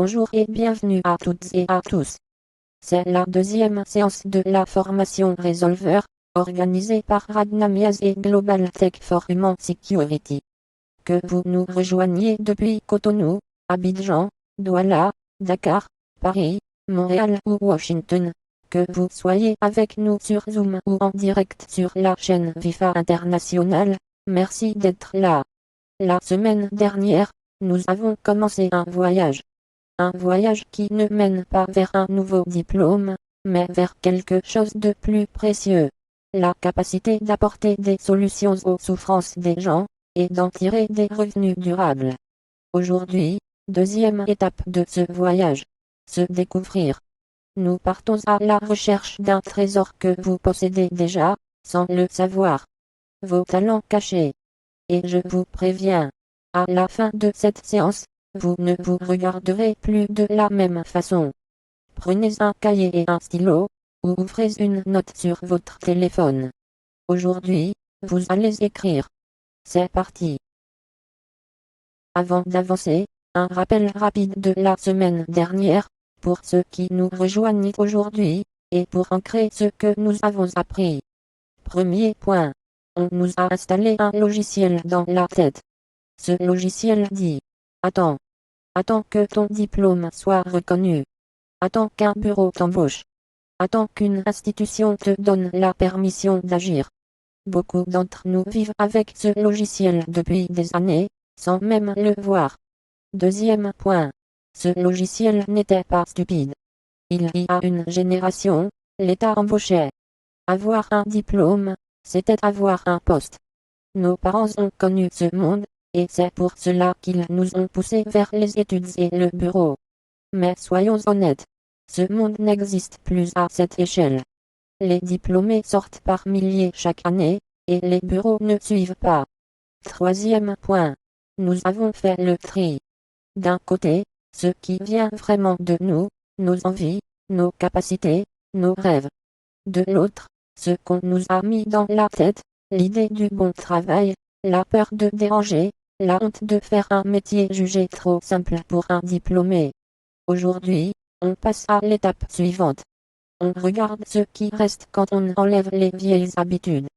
Bonjour et bienvenue à toutes et à tous. C'est la deuxième séance de la formation Resolver, organisée par Ragnamias et Global Tech for Human Security. Que vous nous rejoigniez depuis Cotonou, Abidjan, Douala, Dakar, Paris, Montréal ou Washington, que vous soyez avec nous sur Zoom ou en direct sur la chaîne VIFA International, merci d'être là. La semaine dernière, nous avons commencé un voyage. Un voyage qui ne mène pas vers un nouveau diplôme, mais vers quelque chose de plus précieux. La capacité d'apporter des solutions aux souffrances des gens, et d'en tirer des revenus durables. Aujourd'hui, deuxième étape de ce voyage. Se découvrir. Nous partons à la recherche d'un trésor que vous possédez déjà, sans le savoir. Vos talents cachés. Et je vous préviens, à la fin de cette séance, vous ne vous regarderez plus de la même façon. Prenez un cahier et un stylo, ou ouvrez une note sur votre téléphone. Aujourd'hui, vous allez écrire. C'est parti. Avant d'avancer, un rappel rapide de la semaine dernière, pour ceux qui nous rejoignent aujourd'hui, et pour ancrer ce que nous avons appris. Premier point. On nous a installé un logiciel dans la tête. Ce logiciel dit: Attends. Attends que ton diplôme soit reconnu. Attends qu'un bureau t'embauche. Attends qu'une institution te donne la permission d'agir. Beaucoup d'entre nous vivent avec ce logiciel depuis des années, sans même le voir. Deuxième point. Ce logiciel n'était pas stupide. Il y a une génération, l'État embauchait. Avoir un diplôme, c'était avoir un poste. Nos parents ont connu ce monde, et c'est pour cela qu'ils nous ont poussés vers les études et le bureau. Mais soyons honnêtes, ce monde n'existe plus à cette échelle. Les diplômés sortent par milliers chaque année, et les bureaux ne suivent pas. Troisième point. Nous avons fait le tri. D'un côté, ce qui vient vraiment de nous, nos envies, nos capacités, nos rêves. De l'autre, ce qu'on nous a mis dans la tête, l'idée du bon travail, la peur de déranger, la honte de faire un métier jugé trop simple pour un diplômé. Aujourd'hui, on passe à l'étape suivante. On regarde ce qui reste quand on enlève les vieilles habitudes.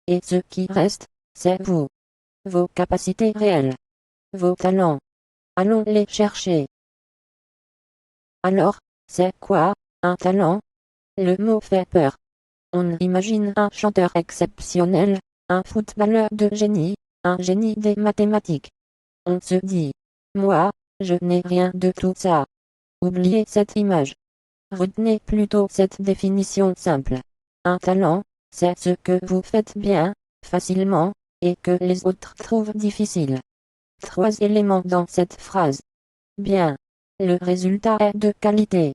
Et ce qui reste, c'est vous. Vos capacités réelles. Vos talents. Allons les chercher. Alors, c'est quoi, un talent? Le mot fait peur. On imagine un chanteur exceptionnel, un footballeur de génie, un génie des mathématiques. On se dit: moi, je n'ai rien de tout ça. Oubliez cette image. Retenez plutôt cette définition simple. Un talent, c'est ce que vous faites bien, facilement, et que les autres trouvent difficile. 3 éléments dans cette phrase. Bien. Le résultat est de qualité.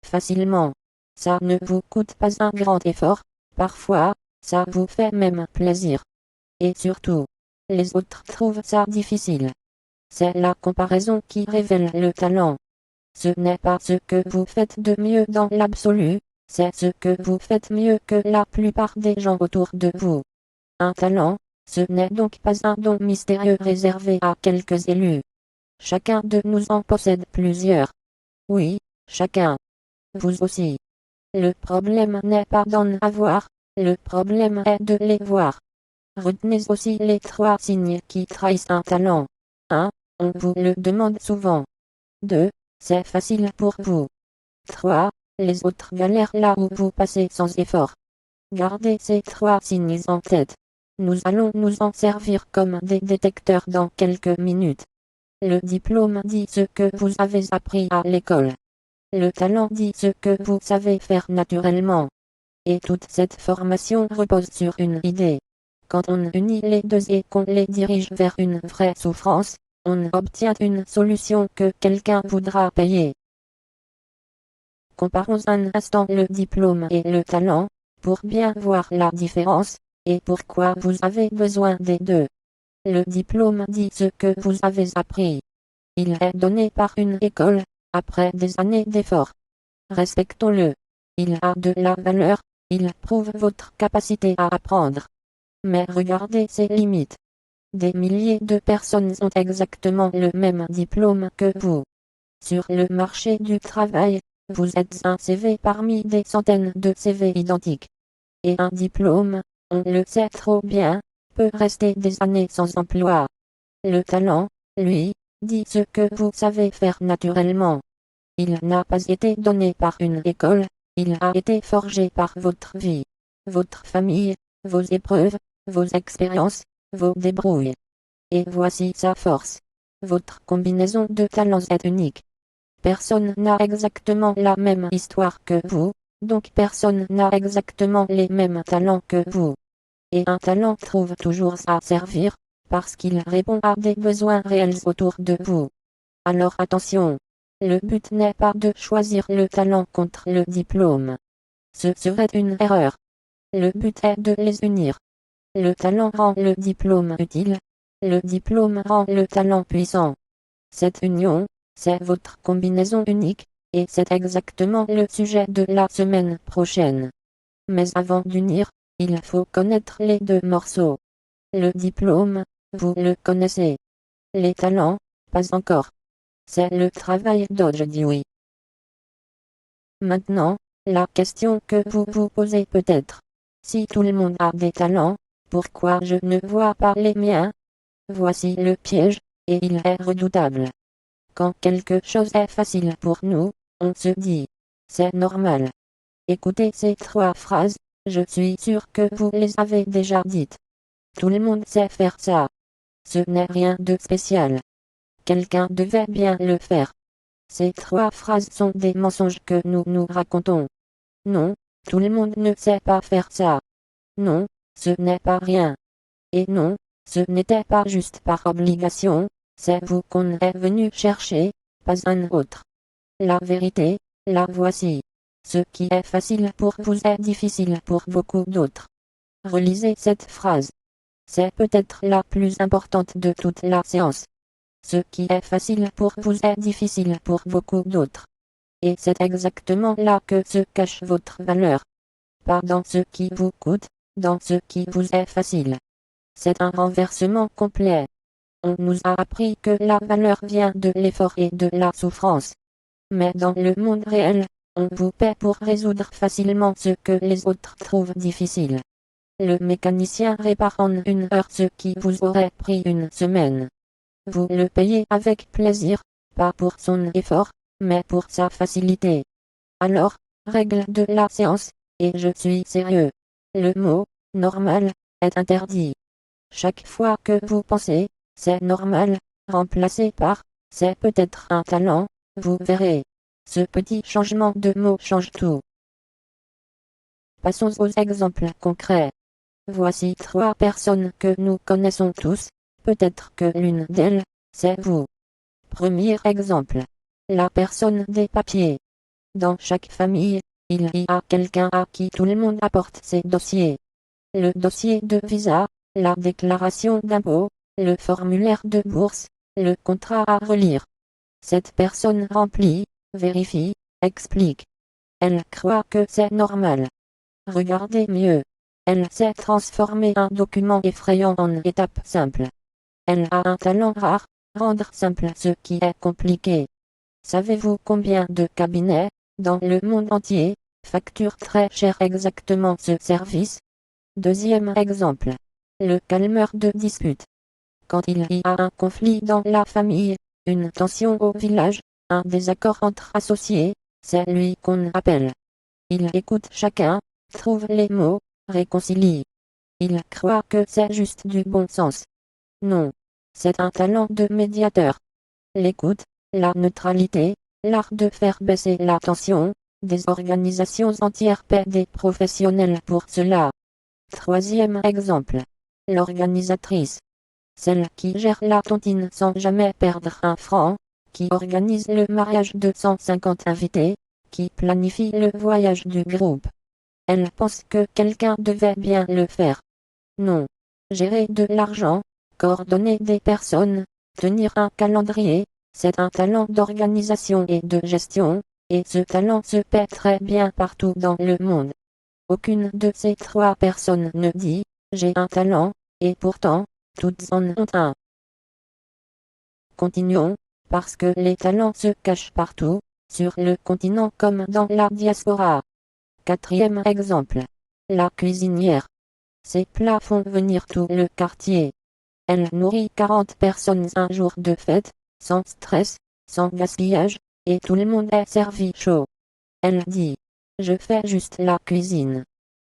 Facilement. Ça ne vous coûte pas un grand effort, parfois, ça vous fait même plaisir. Et surtout, les autres trouvent ça difficile. C'est la comparaison qui révèle le talent. Ce n'est pas ce que vous faites de mieux dans l'absolu, c'est ce que vous faites mieux que la plupart des gens autour de vous. Un talent, ce n'est donc pas un don mystérieux réservé à quelques élus. Chacun de nous en possède plusieurs. Oui, chacun. Vous aussi. Le problème n'est pas d'en avoir, le problème est de les voir. Retenez aussi les 3 signes qui trahissent un talent. 1. On vous le demande souvent. 2. C'est facile pour vous. 3. Les autres galèrent là où vous passez sans effort. Gardez ces 3 signes en tête. Nous allons nous en servir comme des détecteurs dans quelques minutes. Le diplôme dit ce que vous avez appris à l'école. Le talent dit ce que vous savez faire naturellement. Et toute cette formation repose sur une idée. Quand on unit les deux et qu'on les dirige vers une vraie souffrance, on obtient une solution que quelqu'un voudra payer. Comparons un instant le diplôme et le talent, pour bien voir la différence, et pourquoi vous avez besoin des deux. Le diplôme dit ce que vous avez appris. Il est donné par une école, après des années d'efforts. Respectons-le. Il a de la valeur, il prouve votre capacité à apprendre. Mais regardez ses limites. Des milliers de personnes ont exactement le même diplôme que vous. Sur le marché du travail, vous êtes un CV parmi des centaines de CV identiques. Et un diplôme, on le sait trop bien, peut rester des années sans emploi. Le talent, lui, dit ce que vous savez faire naturellement. Il n'a pas été donné par une école, il a été forgé par votre vie, votre famille, vos épreuves, vos expériences, vos débrouilles. Et voici sa force. Votre combinaison de talents est unique. Personne n'a exactement la même histoire que vous, donc personne n'a exactement les mêmes talents que vous. Et un talent trouve toujours à servir, parce qu'il répond à des besoins réels autour de vous. Alors attention, le but n'est pas de choisir le talent contre le diplôme. Ce serait une erreur. Le but est de les unir. Le talent rend le diplôme utile, le diplôme rend le talent puissant. Cette union, c'est votre combinaison unique, et c'est exactement le sujet de la semaine prochaine. Mais avant d'unir, il faut connaître les deux morceaux. Le diplôme, vous le connaissez. Les talents, pas encore. C'est le travail d'aujourd'hui. Maintenant, la question que vous vous posez peut-être. Si tout le monde a des talents, pourquoi je ne vois pas les miens? Voici le piège, et il est redoutable. Quand quelque chose est facile pour nous, on se dit, c'est normal. Écoutez ces 3 phrases, je suis sûr que vous les avez déjà dites. Tout le monde sait faire ça. Ce n'est rien de spécial. Quelqu'un devait bien le faire. Ces 3 phrases sont des mensonges que nous nous racontons. Non, tout le monde ne sait pas faire ça. Non, ce n'est pas rien. Et non, ce n'était pas juste par obligation, c'est vous qu'on est venu chercher, pas un autre. La vérité, la voici. Ce qui est facile pour vous est difficile pour beaucoup d'autres. Relisez cette phrase. C'est peut-être la plus importante de toute la séance. Ce qui est facile pour vous est difficile pour beaucoup d'autres. Et c'est exactement là que se cache votre valeur. Pas dans ce qui vous coûte, dans ce qui vous est facile. C'est un renversement complet. On nous a appris que la valeur vient de l'effort et de la souffrance. Mais dans le monde réel, on vous paie pour résoudre facilement ce que les autres trouvent difficile. Le mécanicien répare en 1 heure ce qui vous aurait pris 1 semaine. Vous le payez avec plaisir, pas pour son effort, mais pour sa facilité. Alors, règle de la séance, et je suis sérieux. Le mot « normal » est interdit. Chaque fois que vous pensez « c'est normal », remplacé par « c'est peut-être un talent », vous verrez. Ce petit changement de mot change tout. Passons aux exemples concrets. Voici 3 personnes que nous connaissons tous, peut-être que l'une d'elles, c'est vous. Premier exemple. La personne des papiers. Dans chaque famille, il y a quelqu'un à qui tout le monde apporte ses dossiers. Le dossier de visa, la déclaration d'impôt, le formulaire de bourse, le contrat à relire. Cette personne remplit, vérifie, explique. Elle croit que c'est normal. Regardez mieux. Elle sait transformer un document effrayant en étapes simples. Elle a un talent rare, rendre simple ce qui est compliqué. Savez-vous combien de cabinets, dans le monde entier, facturent très cher exactement ce service? Deuxième exemple. Le calmeur de dispute. Quand il y a un conflit dans la famille, une tension au village, un désaccord entre associés, c'est lui qu'on appelle. Il écoute chacun, trouve les mots, réconcilie. Il croit que c'est juste du bon sens. Non. C'est un talent de médiateur. L'écoute, la neutralité, l'art de faire baisser la tension, des organisations entières paient des professionnels pour cela. Troisième exemple. L'organisatrice. Celle qui gère la tontine sans jamais perdre un franc, qui organise le mariage de 150 invités, qui planifie le voyage du groupe. Elle pense que quelqu'un devait bien le faire. Non. Gérer de l'argent, coordonner des personnes, tenir un calendrier, c'est un talent d'organisation et de gestion, et ce talent se paie très bien partout dans le monde. Aucune de ces 3 personnes ne dit « j'ai un talent », et pourtant, toutes en ont un. Continuons, Parce que les talents se cachent partout, sur le continent comme dans la diaspora. Quatrième exemple. La cuisinière. Ses plats font venir tout le quartier. Elle nourrit 40 personnes un jour de fête, sans stress, sans gaspillage, et tout le monde est servi chaud. Elle dit: je fais juste la cuisine.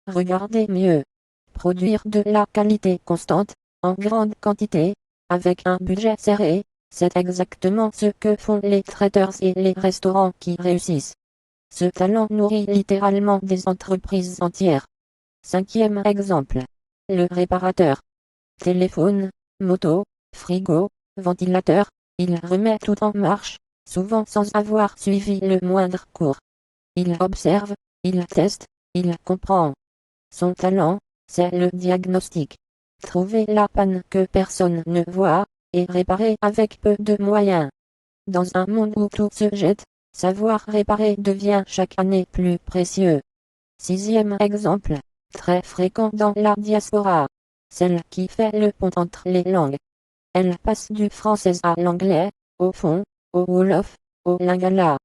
Regardez mieux. Produire de la qualité constante, en grande quantité, avec un budget serré, c'est exactement ce que font les traiteurs et les restaurants qui réussissent. Ce talent nourrit littéralement des entreprises entières. Cinquième exemple. Le réparateur. Téléphone, moto, frigo, ventilateur, il remet tout en marche, souvent sans avoir suivi le moindre cours. Il observe, il teste, il comprend. Son talent, c'est le diagnostic. Trouver la panne que personne ne voit, et réparer avec peu de moyens. Dans un monde où tout se jette, savoir réparer devient chaque année plus précieux. Sixième exemple, très fréquent dans la diaspora. Celle qui fait le pont entre les langues. Elle passe du français à l'anglais, au fond, au wolof, au lingala.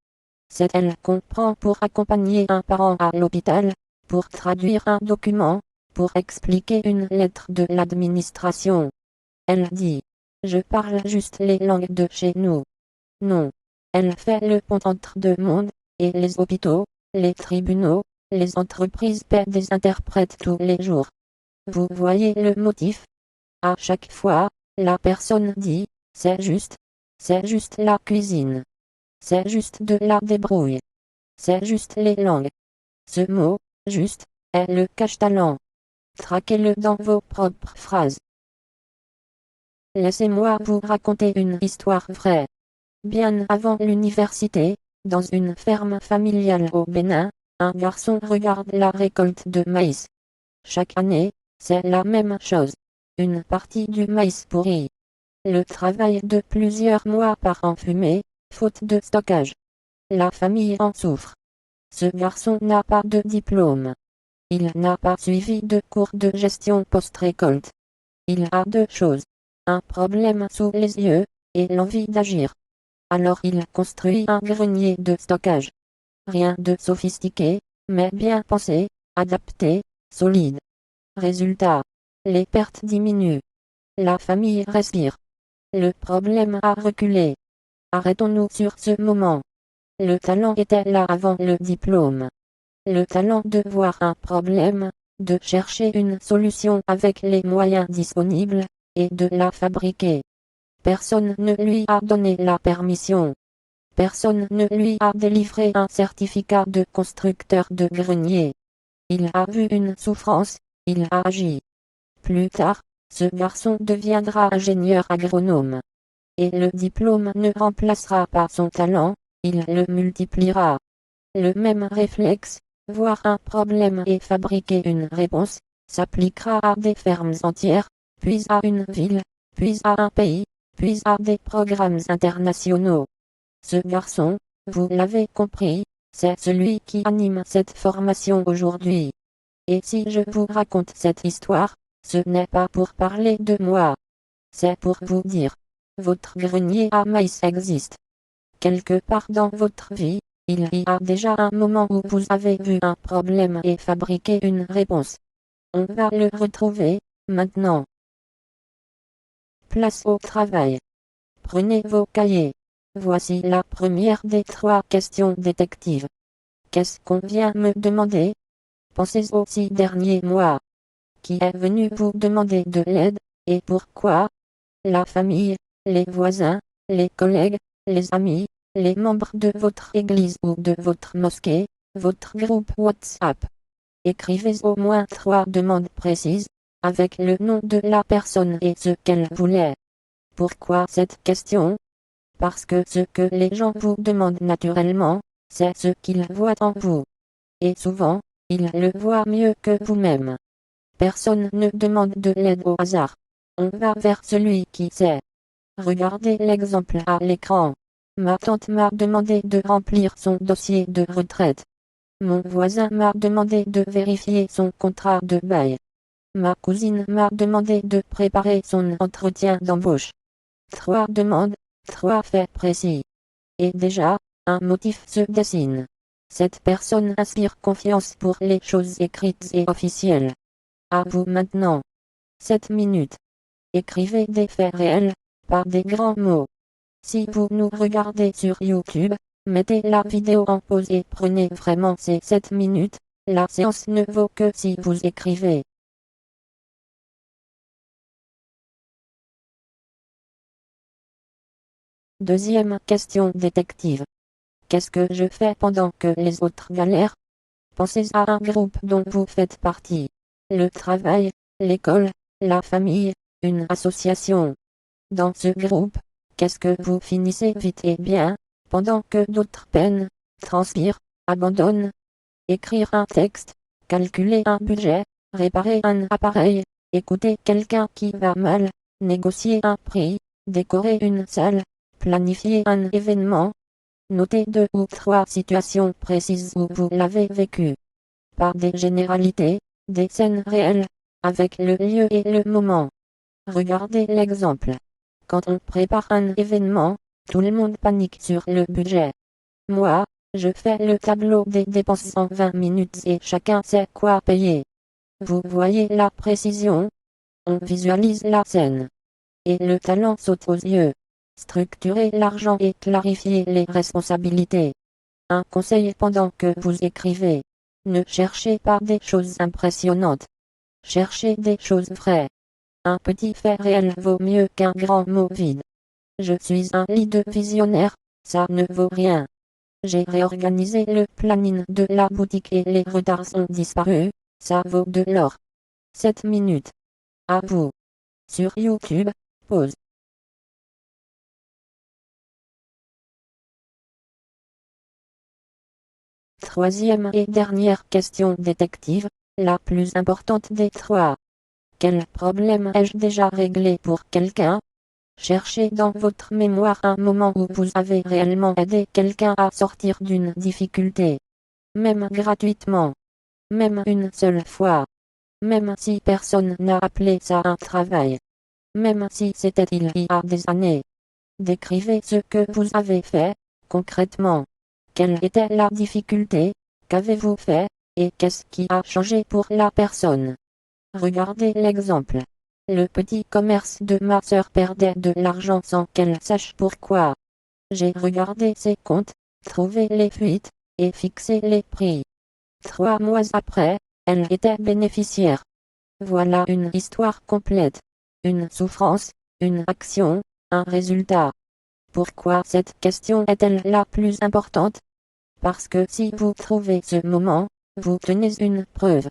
C'est elle comprend pour accompagner un parent à l'hôpital, pour traduire un document, pour expliquer une lettre de l'administration. Elle dit: je parle juste les langues de chez nous. Non. Elle fait le pont entre deux mondes, et les hôpitaux, les tribunaux, les entreprises paient des interprètes tous les jours. Vous voyez le motif? À chaque fois, la personne dit: c'est juste la cuisine. C'est juste de la débrouille. C'est juste les langues. Ce mot, juste, est le cache-talent. Traquez-le dans vos propres phrases. Laissez-moi vous raconter une histoire vraie. Bien avant l'université, dans une ferme familiale au Bénin, un garçon regarde la récolte de maïs. Chaque année, c'est la même chose. Une partie du maïs pourri. Le travail de plusieurs mois part en fumée, faute de stockage. La famille en souffre. Ce garçon n'a pas de diplôme. Il n'a pas suivi de cours de gestion post-récolte. Il a deux choses. Un problème sous les yeux, et l'envie d'agir. Alors il construit un grenier de stockage. Rien de sophistiqué, mais bien pensé, adapté, solide. Résultat. Les pertes diminuent. La famille respire. Le problème a reculé. Arrêtons-nous sur ce moment. Le talent était là avant le diplôme. Le talent de voir un problème, de chercher une solution avec les moyens disponibles, et de la fabriquer. Personne ne lui a donné la permission. Personne ne lui a délivré un certificat de constructeur de grenier. Il a vu une souffrance, il a agi. Plus tard, ce garçon deviendra ingénieur agronome. Et le diplôme ne remplacera pas son talent, il le multipliera. Le même réflexe, voir un problème et fabriquer une réponse, s'appliquera à des fermes entières, puis à une ville, puis à un pays, puis à des programmes internationaux. Ce garçon, vous l'avez compris, c'est celui qui anime cette formation aujourd'hui. Et si je vous raconte cette histoire, ce n'est pas pour parler de moi. C'est pour vous dire: votre grenier à maïs existe. Quelque part dans votre vie, il y a déjà un moment où vous avez vu un problème et fabriqué une réponse. On va le retrouver, maintenant. Place au travail. Prenez vos cahiers. Voici la première des 3 questions détectives. Qu'est-ce qu'on vient me demander? Pensez aux 6 derniers mois. Qui est venu vous demander de l'aide, et pourquoi? La famille, les voisins, les collègues, les amis, les membres de votre église ou de votre mosquée, votre groupe WhatsApp. Écrivez au moins 3 demandes précises, avec le nom de la personne et ce qu'elle voulait. Pourquoi cette question? Parce que ce que les gens vous demandent naturellement, c'est ce qu'ils voient en vous. Et souvent, ils le voient mieux que vous-même. Personne ne demande de l'aide au hasard. On va vers celui qui sait. Regardez l'exemple à l'écran. Ma tante m'a demandé de remplir son dossier de retraite. Mon voisin m'a demandé de vérifier son contrat de bail. Ma cousine m'a demandé de préparer son entretien d'embauche. 3 demandes, 3 faits précis. Et déjà, un motif se dessine. Cette personne inspire confiance pour les choses écrites et officielles. À vous maintenant. 7 minutes. Écrivez des faits réels, pas des grands mots. Si vous nous regardez sur YouTube, mettez la vidéo en pause et prenez vraiment ces 7 minutes. La séance ne vaut que si vous écrivez. Deuxième question détective. Qu'est-ce que je fais pendant que les autres galèrent? Pensez à un groupe dont vous faites partie. Le travail, l'école, la famille, une association. Dans ce groupe, qu'est-ce que vous finissez vite et bien, pendant que d'autres peinent, transpirent, abandonnent? Écrire un texte, calculer un budget, réparer un appareil, écouter quelqu'un qui va mal, négocier un prix, décorer une salle, planifier un événement. Notez 2 ou 3 situations précises où vous l'avez vécu. Pas des généralités, des scènes réelles, avec le lieu et le moment. Regardez l'exemple. Quand on prépare un événement, tout le monde panique sur le budget. Moi, je fais le tableau des dépenses en 20 minutes et chacun sait quoi payer. Vous voyez la précision? On visualise la scène. Et le talent saute aux yeux. Structurer l'argent et clarifier les responsabilités. Un conseil pendant que vous écrivez. Ne cherchez pas des choses impressionnantes. Cherchez des choses vraies. Un petit fait réel vaut mieux qu'un grand mot vide. Je suis un lit de visionnaire, ça ne vaut rien. J'ai réorganisé le planning de la boutique et les retards ont disparu, ça vaut de l'or. 7 minutes. À vous. Sur YouTube, pause. Troisième et dernière question détective, la plus importante des 3. Quel problème ai-je déjà réglé pour quelqu'un? Cherchez dans votre mémoire un moment où vous avez réellement aidé quelqu'un à sortir d'une difficulté. Même gratuitement. Même une seule fois. Même si personne n'a appelé ça un travail. Même si c'était il y a des années. Décrivez ce que vous avez fait, concrètement. Quelle était la difficulté? Qu'avez-vous fait? Et qu'est-ce qui a changé pour la personne? Regardez l'exemple. Le petit commerce de ma sœur perdait de l'argent sans qu'elle sache pourquoi. J'ai regardé ses comptes, trouvé les fuites, et fixé les prix. 3 mois après, elle était bénéficiaire. Voilà une histoire complète. Une souffrance, une action, un résultat. Pourquoi cette question est-elle la plus importante? Parce que si vous trouvez ce moment, vous tenez une preuve.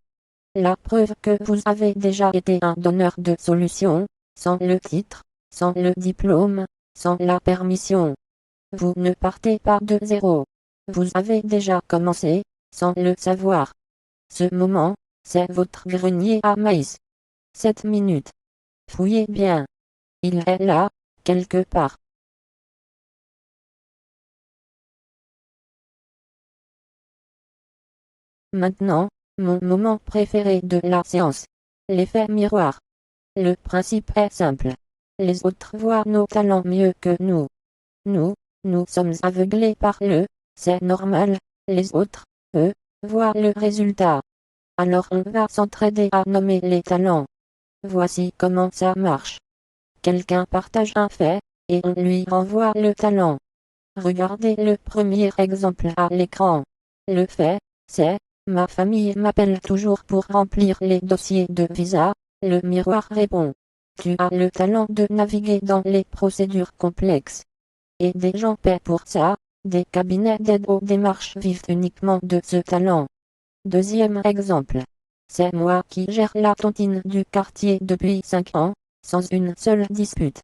La preuve que vous avez déjà été un donneur de solutions, sans le titre, sans le diplôme, sans la permission. Vous ne partez pas de zéro. Vous avez déjà commencé, sans le savoir. Ce moment, c'est votre grenier à maïs. 7 minutes. Fouillez bien. Il est là, quelque part. Maintenant, mon moment préféré de la séance. L'effet miroir. Le principe est simple. Les autres voient nos talents mieux que nous. Nous sommes aveuglés par c'est normal. Les autres, eux, voient le résultat. Alors on va s'entraider à nommer les talents. Voici comment ça marche. Quelqu'un partage un fait, et on lui renvoie le talent. Regardez le premier exemple à l'écran. Le fait, c'est, ma famille m'appelle toujours pour remplir les dossiers de visa. Le miroir répond. Tu as le talent de naviguer dans les procédures complexes. Et des gens paient pour ça, des cabinets d'aide aux démarches vivent uniquement de ce talent. Deuxième exemple. C'est moi qui gère la tontine du quartier depuis 5 ans, sans une seule dispute.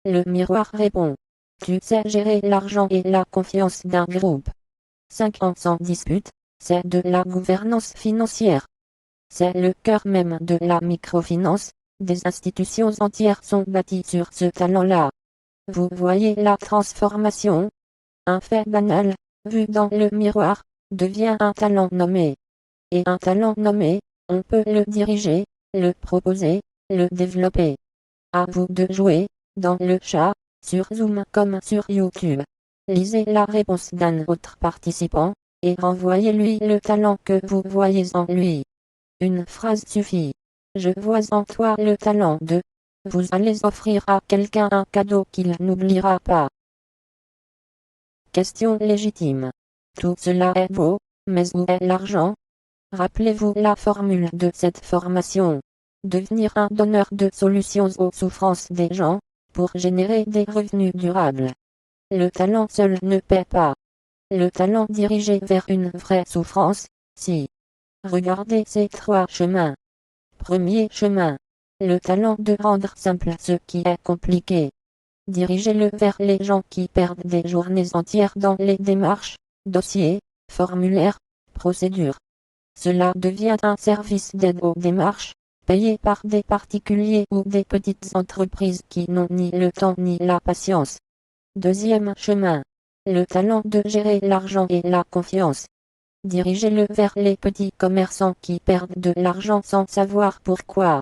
Le miroir répond. Tu sais gérer l'argent et la confiance d'un groupe. 5 ans sans dispute, c'est de la gouvernance financière. C'est le cœur même de la microfinance. Des institutions entières sont bâties sur ce talent-là. Vous voyez la transformation? Un fait banal, vu dans le miroir, devient un talent nommé. Et un talent nommé, on peut le diriger, le proposer, le développer. À vous de jouer, dans le chat, sur Zoom comme sur YouTube. Lisez la réponse d'un autre participant, et renvoyez-lui le talent que vous voyez en lui. Une phrase suffit. Je vois en toi le talent de. Vous allez offrir à quelqu'un un cadeau qu'il n'oubliera pas. Question légitime. Tout cela est beau, mais où est l'argent? Rappelez-vous la formule de cette formation. Devenir un donneur de solutions aux souffrances des gens, pour générer des revenus durables. Le talent seul ne paie pas. Le talent dirigé vers une vraie souffrance, si. Regardez ces 3 chemins. Premier chemin. Le talent de rendre simple ce qui est compliqué. Dirigez-le vers les gens qui perdent des journées entières dans les démarches, dossiers, formulaires, procédures. Cela devient un service d'aide aux démarches, payé par des particuliers ou des petites entreprises qui n'ont ni le temps ni la patience. Deuxième chemin. Le talent de gérer l'argent et la confiance. Dirigez-le vers les petits commerçants qui perdent de l'argent sans savoir pourquoi.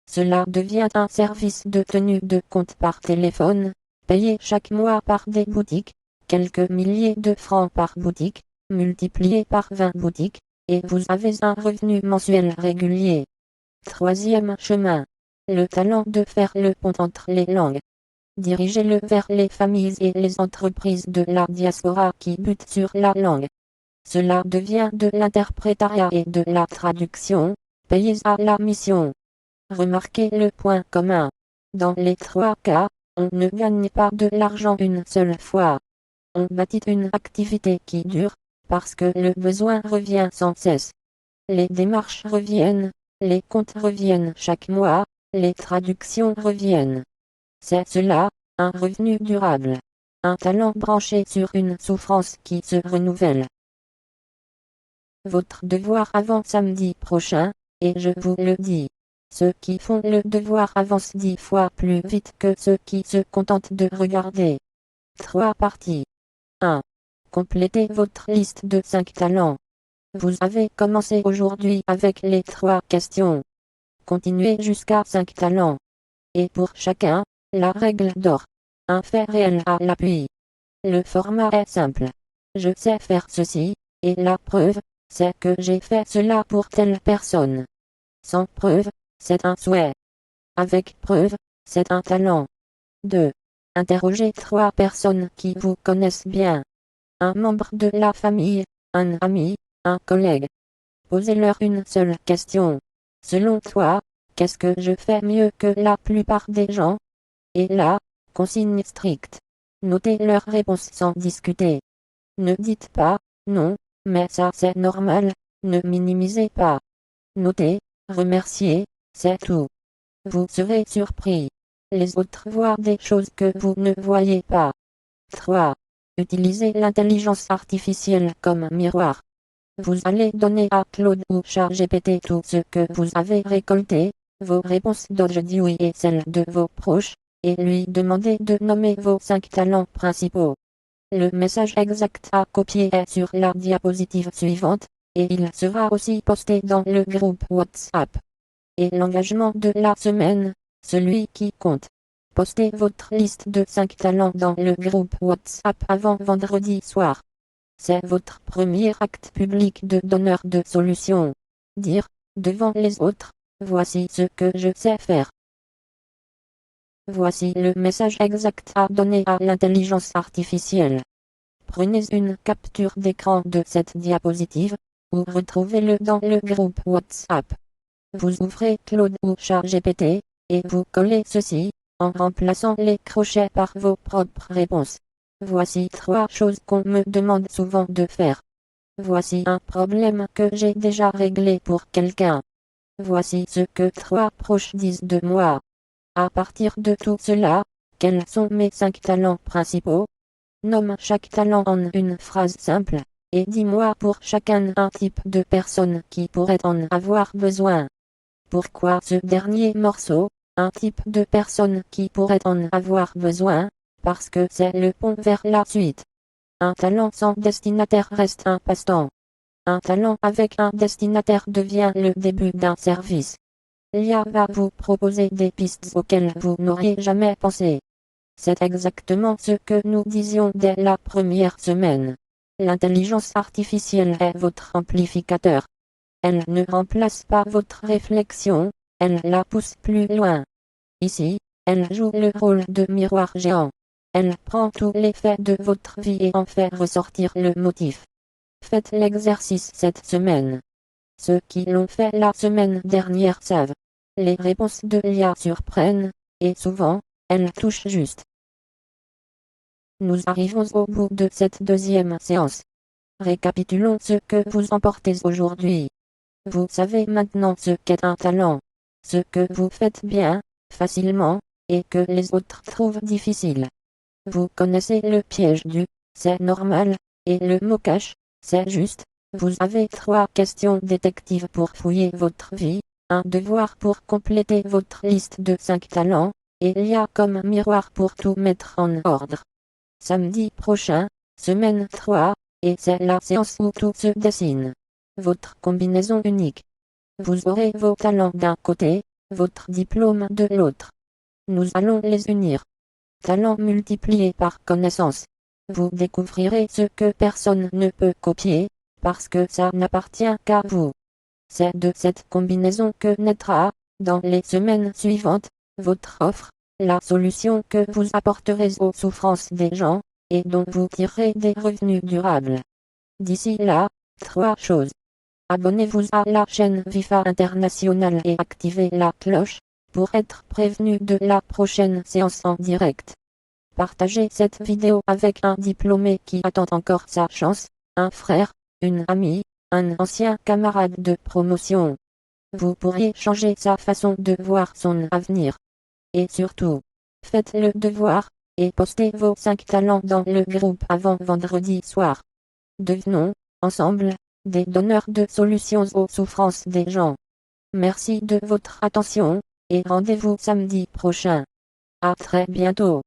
Cela devient un service de tenue de compte par téléphone, payé chaque mois par des boutiques, quelques milliers de francs par boutique, multiplié par 20 boutiques, et vous avez un revenu mensuel régulier. Troisième chemin. Le talent de faire le pont entre les langues. Dirigez-le vers les familles et les entreprises de la diaspora qui butent sur la langue. Cela devient de l'interprétariat et de la traduction, payés à la mission. Remarquez le point commun. Dans les 3 cas, on ne gagne pas de l'argent une seule fois. On bâtit une activité qui dure, parce que le besoin revient sans cesse. Les démarches reviennent, les comptes reviennent chaque mois, les traductions reviennent. C'est cela, un revenu durable. Un talent branché sur une souffrance qui se renouvelle. Votre devoir avant samedi prochain, et je vous le dis. Ceux qui font le devoir avancent 10 fois plus vite que ceux qui se contentent de regarder. 3 parties. 1. Complétez votre liste de 5 talents. Vous avez commencé aujourd'hui avec les 3 questions. Continuez jusqu'à 5 talents. Et pour chacun, la règle d'or. Un fait réel à l'appui. Le format est simple. Je sais faire ceci, et la preuve, c'est que j'ai fait cela pour telle personne. Sans preuve, c'est un souhait. Avec preuve, c'est un talent. 2. Interrogez 3 personnes qui vous connaissent bien. Un membre de la famille, un ami, un collègue. Posez-leur une seule question. Selon toi, qu'est-ce que je fais mieux que la plupart des gens? Et là, consigne stricte. Notez leurs réponses sans discuter. Ne dites pas, non, mais ça c'est normal, ne minimisez pas. Notez, remerciez, c'est tout. Vous serez surpris. Les autres voient des choses que vous ne voyez pas. 3. Utilisez l'intelligence artificielle comme miroir. Vous allez donner à Claude ou ChatGPT tout ce que vous avez récolté, vos réponses d'aujourd'hui et celles de vos proches, et lui demander de nommer vos 5 talents principaux. Le message exact à copier est sur la diapositive suivante, et il sera aussi posté dans le groupe WhatsApp. Et l'engagement de la semaine, celui qui compte. Postez votre liste de 5 talents dans le groupe WhatsApp avant vendredi soir. C'est votre premier acte public de donneur de solutions. Dire, devant les autres, voici ce que je sais faire. Voici le message exact à donner à l'intelligence artificielle. Prenez une capture d'écran de cette diapositive, ou retrouvez-le dans le groupe WhatsApp. Vous ouvrez Claude ou ChatGPT, et vous collez ceci, en remplaçant les crochets par vos propres réponses. Voici 3 choses qu'on me demande souvent de faire. Voici un problème que j'ai déjà réglé pour quelqu'un. Voici ce que 3 proches disent de moi. À partir de tout cela, quels sont mes 5 talents principaux? Nomme chaque talent en une phrase simple, et dis-moi pour chacun un type de personne qui pourrait en avoir besoin. Pourquoi ce dernier morceau? Un type de personne qui pourrait en avoir besoin, parce que c'est le pont vers la suite. Un talent sans destinataire reste un passe-temps. Un talent avec un destinataire devient le début d'un service. L'IA va vous proposer des pistes auxquelles vous n'auriez jamais pensé. C'est exactement ce que nous disions dès la première semaine. L'intelligence artificielle est votre amplificateur. Elle ne remplace pas votre réflexion, elle la pousse plus loin. Ici, elle joue le rôle de miroir géant. Elle prend tous les faits de votre vie et en fait ressortir le motif. Faites l'exercice cette semaine. Ceux qui l'ont fait la semaine dernière savent. Les réponses de l'IA surprennent, et souvent, elles touchent juste. Nous arrivons au bout de cette deuxième séance. Récapitulons ce que vous emportez aujourd'hui. Vous savez maintenant ce qu'est un talent. Ce que vous faites bien, facilement, et que les autres trouvent difficile. Vous connaissez le piège du « c'est normal » et le mot cache, c'est juste. Vous avez 3 questions détectives pour fouiller votre vie, un devoir pour compléter votre liste de 5 talents, et l'IA comme miroir pour tout mettre en ordre. Samedi prochain, semaine 3, et c'est la séance où tout se dessine. Votre combinaison unique. Vous aurez vos talents d'un côté, votre diplôme de l'autre. Nous allons les unir. Talents multipliés par connaissance. Vous découvrirez ce que personne ne peut copier, parce que ça n'appartient qu'à vous. C'est de cette combinaison que naîtra, dans les semaines suivantes, votre offre, la solution que vous apporterez aux souffrances des gens, et dont vous tirerez des revenus durables. D'ici là, 3 choses. Abonnez-vous à la chaîne VIFA International et activez la cloche, pour être prévenu de la prochaine séance en direct. Partagez cette vidéo avec un diplômé qui attend encore sa chance, un frère, une amie, un ancien camarade de promotion. Vous pourriez changer sa façon de voir son avenir. Et surtout, faites le devoir, et postez vos 5 talents dans le groupe avant vendredi soir. Devenons, ensemble, des donneurs de solutions aux souffrances des gens. Merci de votre attention, et rendez-vous samedi prochain. À très bientôt.